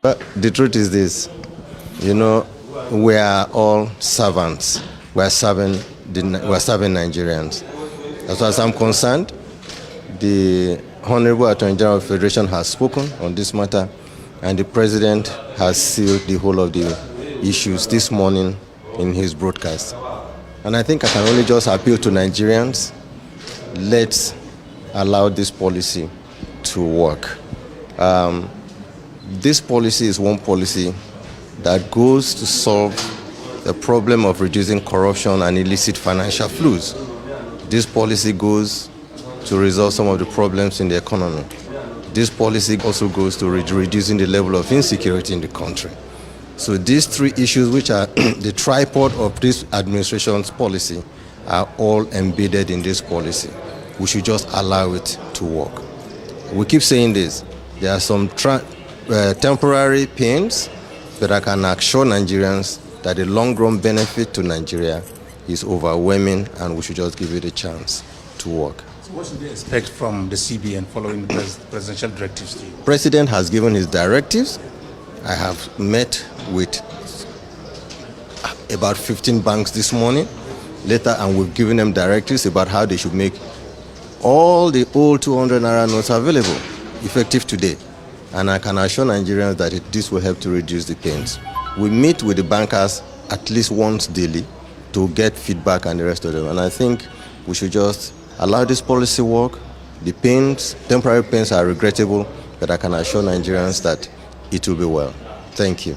But the truth is this, we are all servants. We're serving Nigerians. As far as I'm concerned, the Honorable Attorney General of the Federation has spoken on this matter, and the President has sealed the whole of the issues this morning in his broadcast. And I think I can only just appeal to Nigerians, let's allow this policy to work. This policy is one policy that goes to solve the problem of reducing corruption and illicit financial flows. This policy goes to resolve some of the problems in the economy. This policy also goes to reducing the level of insecurity in the country. So these three issues, which are the tripod of this administration's policy, are all embedded in this policy. We should just allow it to work. We keep saying this. There are some temporary pains, but I can assure Nigerians that the long-run benefit to Nigeria is overwhelming, and we should just give it a chance to work. So what should we expect from the CBN following the presidential directives to you? President has given his directives. I have met with about 15 banks this morning, and we've given them directives about how they should make all the old 200 Naira notes available, effective today. And I can assure Nigerians that this will help to reduce the pains. We meet with the bankers at least once daily to get feedback and the rest of them. And I think we should just allow this policy work. The temporary pains are regrettable, but I can assure Nigerians that it will be well. Thank you.